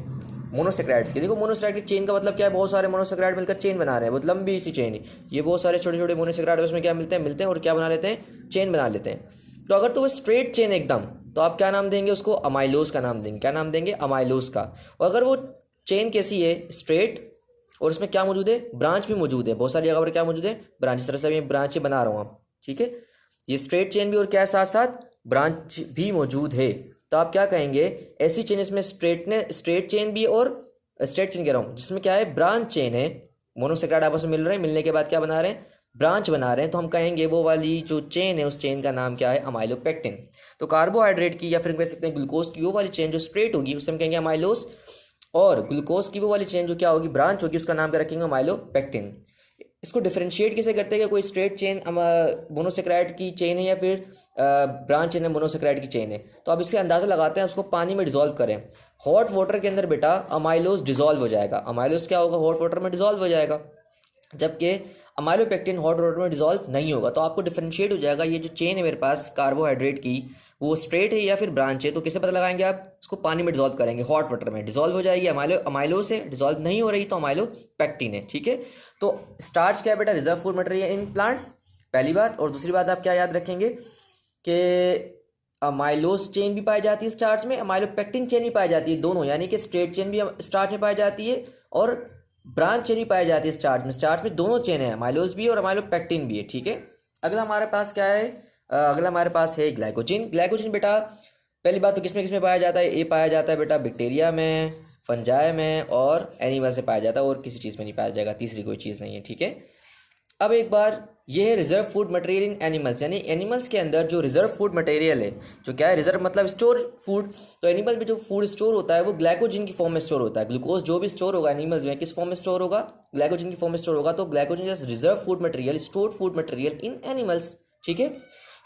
मोनोसेकेराइड्स की। देखो मोनोसेकेराइड की चेन का मतलब क्या है, बहुत सारे मोनोसेकेराइड मिलकर चेन बना रहे हैं, बहुत लंबी सी चेन है। ये बहुत सारे छोटे छोटे मोनोसेकेराइड उसमें क्या मिलते हैं और क्या बना लेते हैं, चेन बना लेते हैं। तो अगर तो वो स्ट्रेट चेन एकदम, तो आप क्या नाम देंगे उसको, अमाइलोज का नाम देंगे। क्या नाम देंगे, अमाइलोज का। और अगर वो चेन कैसी है, स्ट्रेट, और उसमें क्या मौजूद है, ब्रांच भी मौजूद है, बहुत सारी जगह पर क्या मौजूद है, ब्रांच। इस तरह से मैं ब्रांच बना रहा हूँ आप, ठीक है। ये स्ट्रेट चेन भी और क्या साथ साथ ब्रांच भी मौजूद है। तो आप क्या कहेंगे, ऐसी चेन इसमें स्ट्रेट चेन भी और स्ट्रेट चेन कह रहा हूँ जिसमें क्या है, ब्रांच चेन है। मोनोसेकेराइड आपस में मिल रहे हैं, मिलने के बाद क्या बना रहे हैं, ब्रांच बना रहे हैं। तो हम कहेंगे वो वाली जो चेन है, उस चेन का नाम क्या है, अमाइलोपेक्टिन। तो कार्बोहाइड्रेट की या फिर कह सकते हैं ग्लूकोज की वो वाली चेन जो स्ट्रेट होगी उसे हम कहेंगे अमाइलोज, और ग्लूकोज की वो वाली चेन जो क्या होगी, ब्रांच होगी, उसका नाम क्या रखेंगे, अमाइलोपेक्टिन। इसको डिफरेंशिएट कैसे करते हैं कि कोई स्ट्रेट चेन मोनोसेकेराइड की चेन है या फिर ब्रांच चेन है मोनोसेकेराइड की चेन है। तो अब इससे अंदाज़ा लगाते हैं, उसको पानी में डिजोल्व करें। हॉट वाटर के अंदर बेटा अमाइलोज डिजोल्व हो जाएगा। अमाइलोज क्या होगा, हॉट वाटर में डिजोल्व हो जाएगा, जबकि अमाइलोपेक्टिन हॉट वाटर में डिजोल्व नहीं होगा। तो आपको डिफरेंशिएट हो जाएगा ये जो चेन है मेरे पास कार्बोहाइड्रेट की, वो स्ट्रेट है या फिर ब्रांच है। तो किसे पता लगाएंगे आप, उसको पानी में डिजोल्व करेंगे, हॉट वाटर में डिजोल्व हो जाएगी। अमाइलो से डिजोल्व नहीं हो रही तो अमाइलोपेक्टिन है, ठीक है। तो स्टार्च क्या है बेटा, reserve food material in plants, पहली बात। और दूसरी बात आप क्या याद रखेंगे कि अमाइलोज चेन भी पाई जाती है स्टार्च में, अमाइलोपेक्टिन चेन भी पाई जाती है, दोनों, यानी कि स्ट्रेट चेन भी स्टार्च में पाई जाती है और ब्रांच चेन भी पाई जाती है स्टार्च में। स्टार्च में दोनों चेन है, अमाइलोज भी और अमाइलोपेक्टिन भी है, ठीक है। अगला हमारे पास क्या है, अगला हमारे पास है ग्लाइकोजिन। ग्लाइकोजिन बेटा पहली बात तो किसमें किसमें पाया जाता है, ये पाया जाता है बेटा बैक्टीरिया में, फंजाई में और एनिमल से पाया जाता है, और किसी चीज़ में नहीं पाया जाएगा, तीसरी कोई चीज़ नहीं है, ठीक है। अब एक बार ये है reserve food material in animals, यानी एनिमल्स के अंदर जो रिजर्व फूड मटेरियल है, जो क्या है, रिजर्व मतलब स्टोर फूड। तो एनिमल में जो फूड स्टोर होता है वो ग्लाइकोजिन की फॉर्म में स्टोर होता है। ग्लूकोज जो भी स्टोर होगा एनिमल्स में किस फॉर्म में स्टोर होगा, ग्लाइकोजिन की फॉर्म में स्टोर होगा। तो glycogen is reserve food material, stored food material in animals, ठीक है।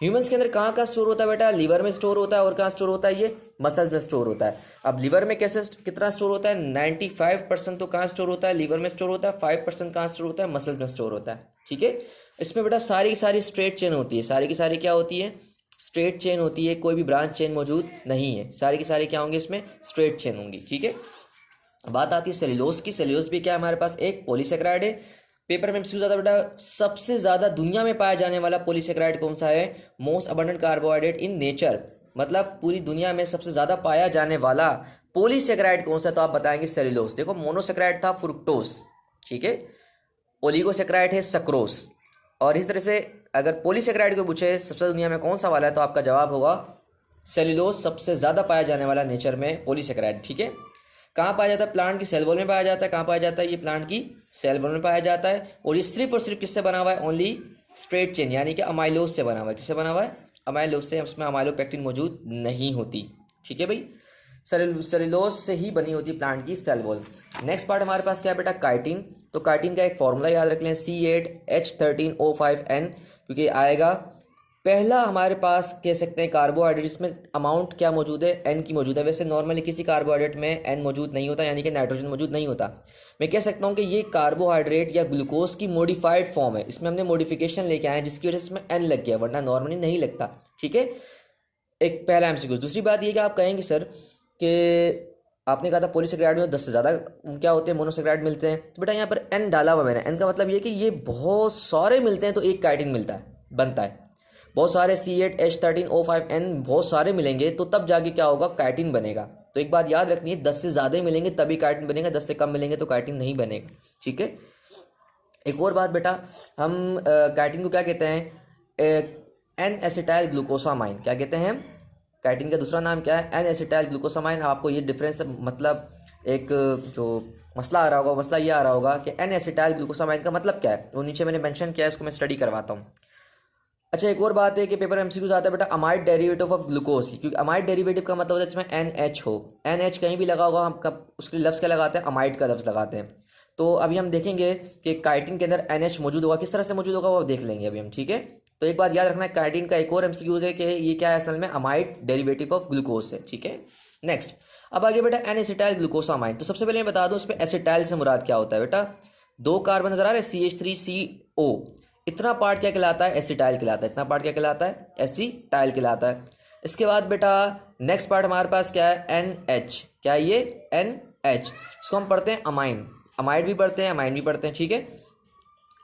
ह्यूमंस के अंदर कहाँ कहाँ स्टोर होता है बेटा, लीवर में स्टोर होता है, और कहाँ स्टोर होता है, ये मसल्स में स्टोर होता है। अब लीवर में कैसे कितना स्टोर होता है, 95% तो कहाँ स्टोर होता है, लीवर में स्टोर होता है, 5% कहाँ स्टोर होता है, मसल्स में स्टोर होता है, ठीक है। इसमें बेटा सारी की सारी स्ट्रेट चेन होती है, सारी की सारी क्या होती है, स्ट्रेट चेन होती है, कोई भी ब्रांच चेन मौजूद नहीं है, सारी की सारी क्या होंगी, इसमें स्ट्रेट चेन होंगी, ठीक है। बात आती है सेल्यूलोज की। सेल्यूलोज भी क्या है हमारे पास, एक पॉलीसेकेराइड है। पेपर में एमसीक्यू ज़्यादा बेटा, सबसे ज़्यादा दुनिया में पाया जाने वाला पॉलीसेकेराइड कौन सा है, most abundant carbohydrate in nature, मतलब पूरी दुनिया में सबसे ज़्यादा पाया जाने वाला पॉलीसेकेराइड कौन सा, तो आप बताएंगे सेल्यूलोज। देखो मोनोसेकेराइड था फ्रुक्टोज, ठीक है, ओलिगोसेकेराइड है सक्रोज, और इस तरह से अगर पॉलीसेकेराइड को पूछे सबसे दुनिया में कौन सा वाला है, तो आपका जवाब होगा सेल्यूलोज, सबसे ज़्यादा पाया जाने वाला नेचर में पॉलीसेकेराइड, ठीक है। कहाँ पाया जाता है, प्लांट की सेल वॉल में पाया जाता है। कहाँ पाया जाता है, ये प्लांट की सेल वॉल में पाया जाता है, और ये सिर्फ और सिर्फ किससे बना हुआ है, ओनली स्ट्रेट चेन, यानी कि अमाइलोज से बना हुआ है। किससे बना हुआ है, अमाइलोज से, उसमें अमाइलोपेक्टिन मौजूद नहीं होती, ठीक है भाई। सेल्यूलोज से ही बनी होती है प्लांट की सेल वॉल। नेक्स्ट पार्ट हमारे पास क्या है बेटा, काइटिन। तो काइटिन का एक फॉर्मूला याद रख लें, C8H13O5N, क्योंकि आएगा पहला हमारे पास कह सकते हैं कार्बोहाइड्रेट जिसमें अमाउंट क्या मौजूद है, एन की मौजूद है। वैसे नॉर्मली किसी कार्बोहाइड्रेट में एन मौजूद नहीं होता, यानी कि नाइट्रोजन मौजूद नहीं होता। मैं कह सकता हूँ कि ये कार्बोहाइड्रेट या ग्लूकोज की मॉडिफाइड फॉर्म है, इसमें हमने मॉडिफिकेशन लेके आए हैं जिसकी वजह से इसमें एन लग गया, वरना नॉर्मली नहीं लगता, ठीक है। एक पहला एमसीक्यू। दूसरी बात ये कि आप कहेंगे सर कि आपने कहा था पॉलीसेकेराइड में 10 से ज़्यादा क्या होते हैं, मोनोसेकेराइड मिलते हैं। तो बेटा यहाँ पर एन डाला हुआ मैंने, एन का मतलब ये कि ये बहुत सारे मिलते हैं तो एक काइटिन मिलता है, बनता है। बहुत सारे C8H13O5N बहुत सारे मिलेंगे तो तब जाके क्या होगा, काइटिन बनेगा। तो एक बात याद रखनी है, 10 से ज़्यादा ही मिलेंगे तभी काइटिन बनेगा, 10 से कम मिलेंगे तो काइटिन नहीं बनेगा, ठीक है। एक और बात बेटा, हम काइटिन को क्या कहते हैं, एन एसिटाइल ग्लूकोसामाइन, क्या कहते हैं, काइटिन का दूसरा नाम क्या है, एन एसिटाइल ग्लूकोसामाइन। आपको ये डिफरेंस मतलब एक जो मसला आ रहा होगा, मसला ये आ रहा होगा कि एन एसिटाइल ग्लूकोसामाइन का मतलब क्या है, वो नीचे मैंने मेंशन किया है, इसको मैं स्टडी करवाता हूँ। अच्छा, एक और बात है कि पेपर में एमसीक्यूज आता है बेटा अमाइड डेरिवेटिव ऑफ ग्लूकोज की, क्योंकि अमाइड डेरिवेटिव का मतलब होता है इसमें एन एच हो, एन एच कहीं भी लगा होगा हम कब उसके लफ्ज़ क्या लगाते हैं, अमाइड का लफ्ज़ लगाते हैं। तो अभी हम देखेंगे कि काइटिन के अंदर एन एच मौजूद होगा, किस तरह से मौजूद होगा वो देख लेंगे अभी हम, ठीक है। तो एक बात याद रखना है, काइटिन का एक और एमसीक्यूज है कि ये क्या है, असल में अमाइड डेरिवेटिव ऑफ ग्लूकोज है, ठीक है। नेक्स्ट, अब आगे बेटा एन एसिटाइल ग्लूकोसामाइन। तो सबसे पहले मैं बता दूं, इस पर एसिटाइल से मुराद क्या होता है बेटा, 2 कार्बन नजर आ रहे हैं, CH3CO, इतना पार्ट क्या कहलाता है, एसिटाइल कहलाता है, इतना पार्ट क्या कहलाता है, एसिटाइल कहलाता है। इसके बाद बेटा नेक्स्ट पार्ट हमारे पास क्या है, NH, क्या है ये, NH, इसको हम पढ़ते हैं अमाइन, अमाइड भी पढ़ते हैं, अमाइन भी पढ़ते हैं, ठीक है।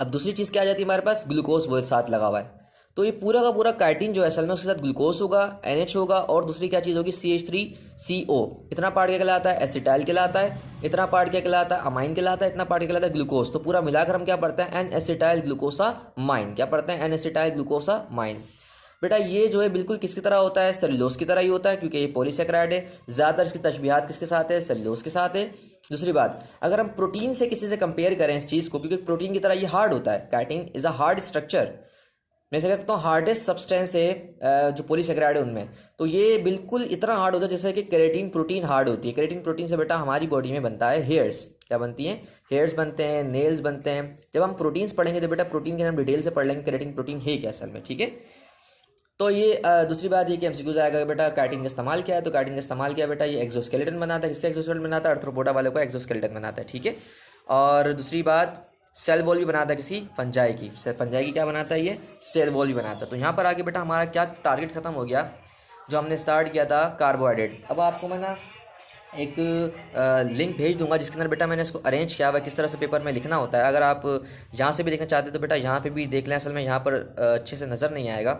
अब दूसरी चीज़ क्या आ जाती है हमारे पास, ग्लूकोज, वो साथ लगा हुआ है। तो ये पूरा का पूरा काइटिन जो है असल में उसके साथ ग्लूकोज होगा, NH होगा, और दूसरी क्या चीज़ होगी, CH3CO, इतना पार्ट क्या कहलाता है, एसिटाइल कहलाता है, इतना पार्ट क्या कहलाता है, अमाइन कहलाता है, इतना पार्ट क्या कहलाता है, ग्लूकोज। तो पूरा मिलाकर हम क्या पढ़ते हैं, एन एसिटाइल ग्लूकोसामाइन, क्या पढ़ते हैं, एन एसिटाइल ग्लूकोसामाइन। बेटा ये जो है बिल्कुल किसकी तरह होता है, सेलुलोज की तरह ही होता है, क्योंकि ये पॉलीसेकेराइड है। ज़्यादातर इसकी तशबीहात किसके साथ है, सेलुलोज के साथ है। दूसरी बात, अगर हम प्रोटीन से किसी से कंपेयर करें इस चीज़ को, क्योंकि प्रोटीन की तरह ये हार्ड होता है, chitin is a hard structure, मैं से कह सकता हूँ हार्डेस्ट सब्सटेंस है जो पॉलीसेकेराइड है उनमें। तो ये बिल्कुल इतना हार्ड होता है जैसे कि केराटिन प्रोटीन हार्ड होती है। केराटिन प्रोटीन से बेटा हमारी बॉडी में बनता है हेयर्स, क्या बनती हैं, हेयर्स बनते हैं, नेल्स बनते हैं। जब हम प्रोटीन्स पढ़ेंगे तो बेटा प्रोटीन के हम डिटेल से पढ़ लेंगे, केराटिन प्रोटीन है क्या असल में, ठीक है। तो ये दूसरी बात ये कि एमसीक्यूज आएगा बेटा काइटिन का इस्तेमाल क्या है, तो काइटिन का इस्तेमाल क्या है बेटा, ये एक्सोस्केलेटन बनाता है, किसका एक्सोस्केलेटन बनाता है, आर्थ्रोपोडा वाले को एक्सोस्केलेटन बनाता है, ठीक है। और दूसरी बात, सेल वॉल भी बनाता है किसी फंजाई की, फंजाई की क्या बनाता है, ये सेल वॉल भी बनाता है। तो यहाँ पर आगे बेटा हमारा क्या टारगेट खत्म हो गया, जो हमने स्टार्ट किया था कार्बोहाइड्रेट। अब आपको मैं ना एक लिंक भेज दूंगा जिसके अंदर बेटा मैंने इसको अरेंज किया हुआ है किस तरह से पेपर में लिखना होता है। अगर आप यहाँ से भी देखना चाहते हो तो बेटा यहाँ पे भी देख लें, असल में यहाँ पर अच्छे से नज़र नहीं आएगा।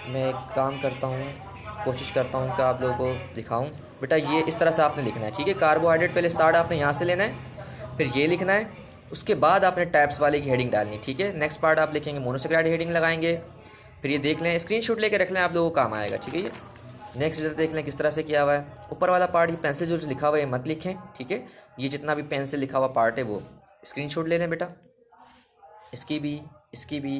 मैं एक काम करता हूँ, कोशिश करता हूँ कि आप लोगों को दिखाऊँ। बेटा ये इस तरह से आपने लिखना है, ठीक है। कार्बोहाइड्रेट पहले स्टार्ट आपने यहाँ से लेना है, फिर ये लिखना है, उसके बाद आपने टाइप्स वाले की हेडिंग डालनी, ठीक है। नेक्स्ट पार्ट आप लिखेंगे मोनोसेकेराइड हेडिंग लगाएंगे, फिर ये देख लें, स्क्रीनशॉट लेके रख लें, आप लोगों को काम आएगा, ठीक है। ये नेक्स्ट देख लें किस तरह से किया हुआ है। ऊपर वाला पार्ट ये पेंसिल जो लिखा हुआ है मत लिखें, ठीक है। ये जितना भी पेंसिल लिखा हुआ पार्ट है वो स्क्रीनशॉट ले लें बेटा, इसकी भी, इसकी भी।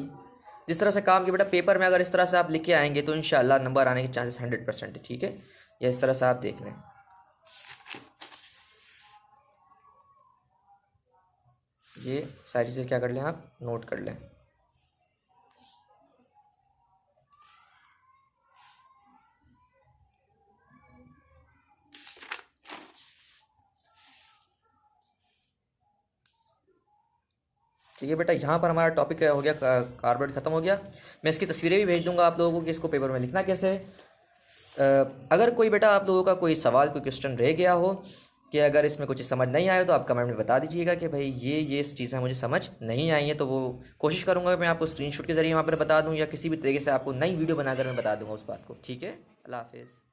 जिस तरह से काम किया बेटा पेपर में अगर इस तरह से आप लिख के आएंगे तो इंशाल्लाह नंबर आने के चांसेस 100% है, ठीक है। या इस तरह से आप देख लें, ये सारी चीज़ें क्या कर लें, आप नोट कर लें। ठीक है बेटा, यहाँ पर हमारा टॉपिक हो गया, कार्बोहाइड्रेट खत्म हो गया। मैं इसकी तस्वीरें भी भेज दूंगा आप लोगों को कि इसको पेपर में लिखना कैसे है। अगर कोई बेटा आप लोगों का कोई सवाल, कोई क्वेश्चन रह गया हो कि अगर इसमें कुछ समझ नहीं आया तो आप कमेंट में बता दीजिएगा कि भाई ये चीज़ें मुझे समझ नहीं आई हैं, तो वो कोशिश करूँगा कि मैं आपको स्क्रीनशॉट के ज़रिए वहाँ पर बता दूँ, या किसी भी तरीके से आपको नई वीडियो बनाकर मैं बता दूँगा उस बात को, ठीक है। अल्लाह हाफिज़।